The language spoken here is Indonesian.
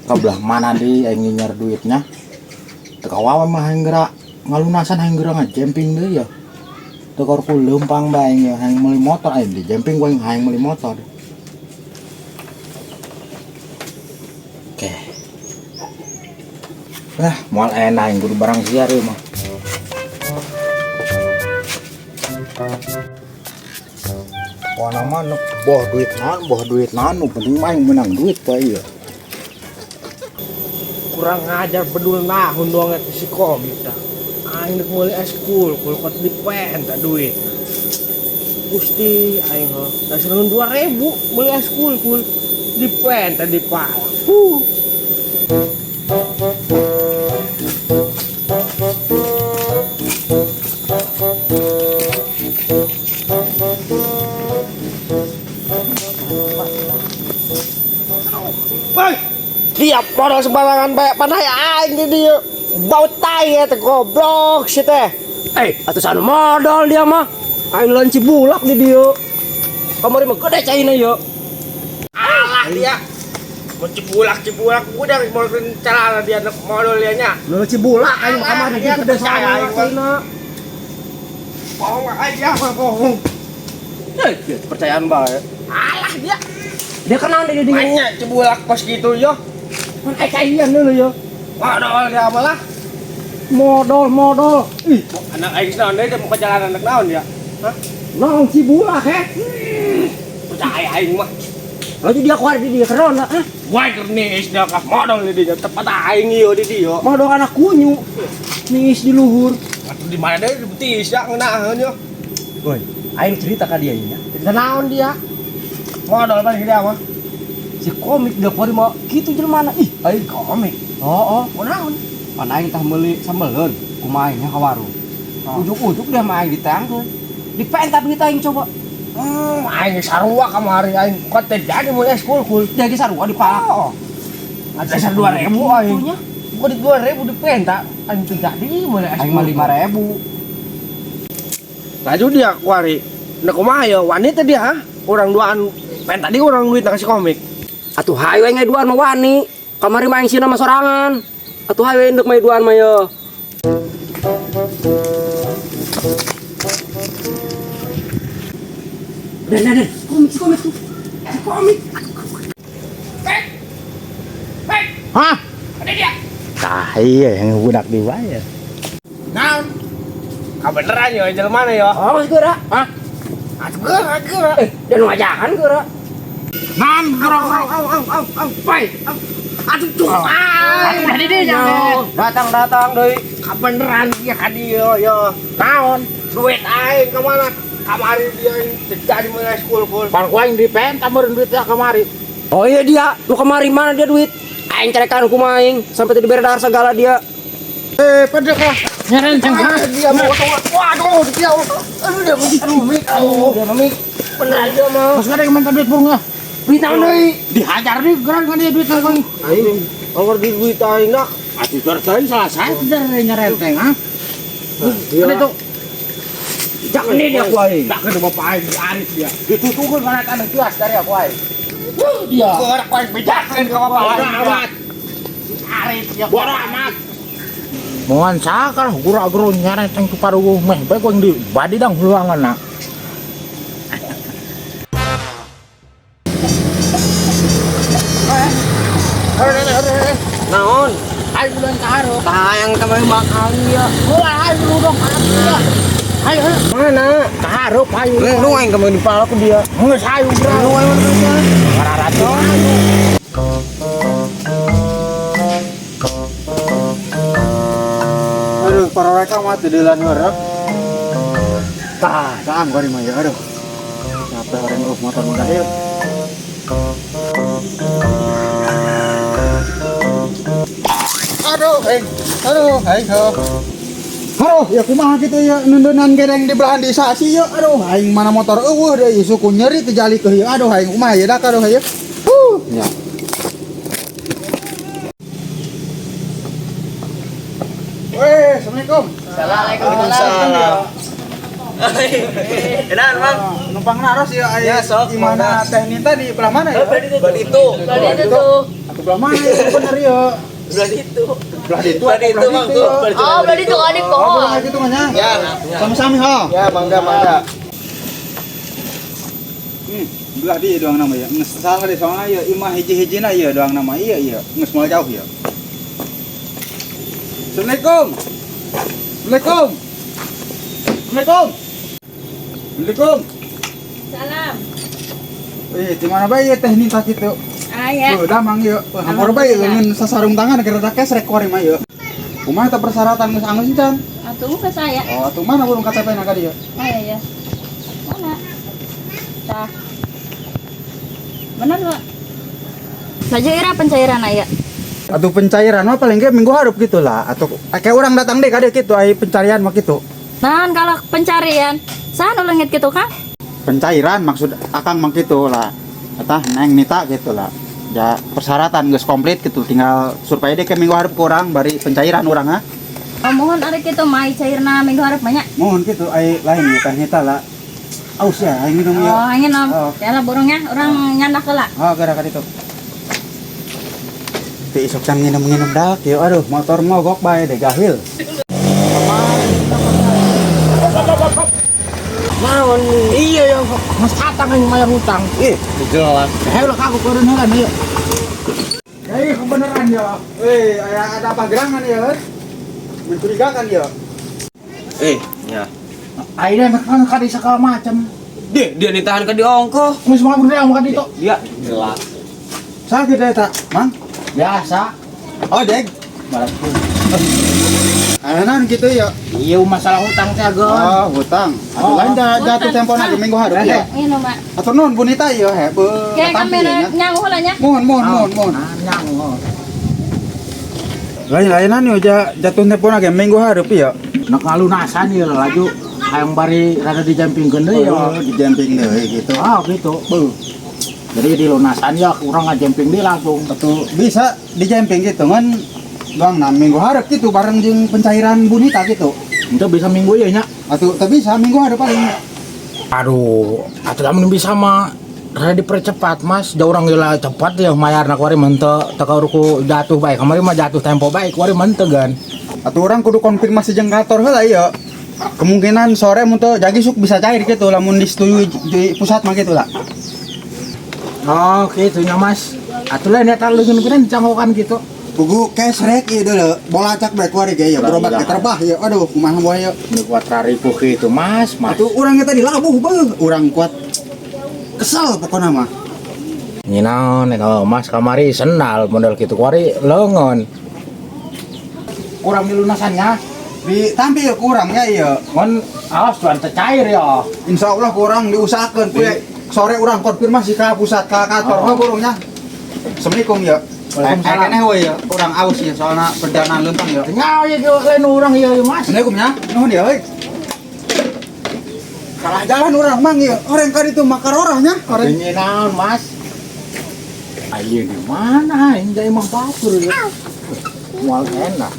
Kabelah mana di aing nyer duitnya. Teu kawawa mah hayang geura ngalunasan hayang geura ngajemping deui ya. Teu keur ku leumpang bae aing ya hayang meuli motor aing di jemping gua hayang meuli motor. Oke. Moal enak aing kudu barang siar ieu mah. Wana mah boh duit naon penting mah aing menang duit bae ieu. Kurang ngajar bedul nahun doang eta si komik dah. Aing deuk meuli eskul, kulkot di pen tak duit. Gusti aing heuh, da sereun 2000 meuli eskul kul di pen tak di pala. Bang, tiap modal sembarangan bae panai aing di dieu. Bau tai eta goblok si teh. Atuh sana modal dia mah. Aing lawan Cibulak di dieu. Kamari mah gede caina yeuh. Alah dia. Mau Cibulak udah mau cara dia modal dia nya. Lu Cibulak aing mah kamari dia gede saya sana caina. Bohong aja mah bohong. Percayaan bae. Alah dia. Dia kenal dia Mainnya Cibulak pas gitu yo. Mun caian dulu yo. Modal dia malah. Modal. Ih, Anak aing naon deui mau ke jalan anak naon dia? Hah? naon Cibulak Percaya aing mah. Lalu dia keluar di dia keron lah. Wah kernis dia kah modal di dia tepat aing ieu di dia. Modal anak kunyu. Ningis di luhur. Atuh di mana deui di betis ya ngeunaheun yo. Woi, aing cerita ka dia nya. Cerita naon dia? Modal balik dia mah. Si komik dia keluar mah kitu jelema ih, Aing komik. oh. Naon? Pan aing tah meuli sambeleun kumaha nya ka warung. Ujuk-ujuk dia mah aing ditangkeun. Dipentat duit aing coba. Aing sarua kamari aing kok teh jadi mulai eskul kul. Jadi sarua dipalak. Oh. Ada 2.000 aing. Gua di 2.000 di penta aing teh jadi mulai eskul. Aing mah 5.000. Laju dia kuari. Nah kumaha ya wanita dia ha? Orang duaan penta di orang duit kasih komik. Atuh hayu we ngaduan mah wani. Kamari mah sieuna mah sorangan. Atuh hayu endeup mah duan mah ye. Dan. Komik. Hah? Ada dia. Tah iya yang budak di wae. Naon? Kabeneran ya jelema na ya. Oh, geura. Hah? Atuh geura. Dan wajahan geura. Nan Pai. Atuh tuh. Atuh di dinya. Datang deui. Kabeneran dia ka dieu ya. Naon? Duit aing ka mana? Kamari dia jadi mulai eskul kul. Pan ku aing dipenta meureun duitnya kamari. Oh iya dia, lu kemari mana dia duit? Aing cerekan ku maing sampai tadi beredar segala dia. Pedek lah. Nyerenceng ha. Dia mau waduh dia. Aduh dia mik. Dia mik. Bener aja mah. Mas kadang minta duit burung ya. Duit naon deui? Dihajar deui geran kan dia duit kali. Aing kalau di duit aing nak. Atuh tertain salah saya dari nyerenteng ha. Dia Itu jangan dia aku aing. tak ke bapak aing diaris dia. Ditutukeun mana tanah kias dari aku aing. Dia gerak paling bejakeun ka bapak aing. Aris ya bodo amat. Moan sakar gura-guru nyerenteng tu paruguh meh bae ku di badi dang huluanganna. Naon? Ayo bulan kahareup. Tayang kamari bakal ieu. Mulai ayo dulu dong kahareup. Ayo Mana? kahareup ayo. Lu aing kamari dipalak ku dia. Geus ayo bro. Lu aing mana? Kararato. Aduh, para mereka mah teu deulan heureup. Tah, saam bari mah ya aduh. Capek orang motor mudah yeuh. Aduh, Halo, ya kumaha kitu ya nundunan gereng di belahan desa sih ya. Aduh, aing mana motor eueuh deui suku nyeri teu jali ke ieu. Aduh, aing kumaha ya dak aduh ya. Ya. Weh, Assalamualaikum. Waalaikumsalam. Enak, Bang. Numpang naros ya aya. Ya, sok. Di mana teh Nita di belah mana ya? Bali itu. Aku Sebelah mana ya bener ya? Belah itu. Belah itu. Belah itu, Bang, tuh. Oh, berarti itu kan di Oh, pohon. belah gitu kan ya? Ya. Sama-sama ha. Ya, mangga. Belah dia doang nama ya. Nges salah deh soalnya ya imah hiji-hijina ya doang nama iya. Nges mau jauh ya. Assalamualaikum. Assalamualaikum. Assalamualaikum. Assalamualaikum. Salam. Di mana bae teh minta gitu. Ah ya. Damang yuk. Hampir bae ngeun sasarung tangan gara kes rekor mah yuk. Kumaha teh persyaratan geus anggeus can? Atuh ke saya. Oh, atuh mana burung KTP na ka dieu? Oh iya. Mana? Tah. Benar, Pak. Saja ira pencairan aya. Atuh pencairan mah paling ge minggu hareup gitu lah. Atuh kayak orang datang deh ka dieu kitu aya pencarian mah kitu. Nah, kalau pencarian, sana lengit gitu kan? Pencairan maksud akang mah kitu lah. Eta neng nita gitu lah. Ya persyaratan geus komplit gitu tinggal supaya deh ke minggu hareup kurang bari pencairan urang ha. Oh, mohon ari kitu mai cairna minggu hareup banyak. Mohon gitu ai lain teh nita lah. Aus ya aing minum ya. Oh, ingin om. Oh. Ya lah burungnya, orang nyandak heula. Oh, gara-gara itu. Ti isok can nginum-nginum dak, yuk aduh motor mogok bae deh gahil. Naon? Iya ya, Mas Atang yang bayar hutang. Jelas. Hei lo kaku kurun heula yuk. Hei kebenaran ya. Ada apa gerangan ya? Mencurigakan ya. Ya. Aida makan kadi segala macam. Dia ditahan ke di ongko. Geus mah bener makan itu. Dia jelas. Sakit eta, Mang? Biasa. Oh, deg. Balasku. Ayeuna gitu ya. Iya masalah hutang teh Gon. Oh, hutang. Atuh lain jatuh tempo na ke minggu hareup ya. Minum, Pak. Atuh non bonita ya he. Kayak kamera nyangu heula nya. Mohon. Nyang. Lain-lainan yo jatuh tempo na ke minggu hareup ya. Nak ngalunasan ya laju hayang bari rada dijampingkeun deui ya. Di jamping deui gitu. Ah gitu. Beuh. Jadi di lunasan ya kurang ngajamping deui langsung. Atuh bisa di jamping gitu kan. Doang na minggu hareup gitu bareng jeung pencairan bonita gitu. Itu bisa minggu ya nya. Atuh teu bisa minggu hareup paling. Aduh, atuh lamun bisa mah rada dipercepat Mas. Jauh urang geula cepat ya mayarna kuari menteu teu ku jatuh bae. Kamari mah jatuh tempo bae kuari menteu gan. Atuh urang kudu konfirmasi jeung kantor heula ya. Kemungkinan sore mun teu jagi suk bisa cair gitu lamun disetujui di pusat mah gitu lah. Oh, gitu nya Mas. Atuh lain eta leungeun canggokan gitu. Pugu cash rek ieu deuleu bolacak bae kuari ge ya berobat ke terbah ya. Aduh kumaha moal ya. Ini kuat raripuh gitu Mas. Atuh urang eta dilabuh beuh urang kuat kesel pokona mah. Nyinaon eta Mas kamari sendal model kitu kuari leungeun. Kurang dilunasannya. Ditampil kurang ya ieu. Mun awas cuan teu cair ya. Insyaallah kurang diusahakeun kuy sore urang konfirmasi ka pusat ka kantor mah burungnya. Assalamualaikum ya. Waalaikumsalam. Keneh we ya urang aus ya soalna perjalanan leumpang ya. Nyawa ya lain urang ieu Mas. Assalamualaikum ya. Nuhun ya euy. Salah jalan urang mang ieu. Orang ka ditu makar orangnya. Orang Nyinaon Mas. Ayo di mana? Enggak emang batur ya. Mual enak.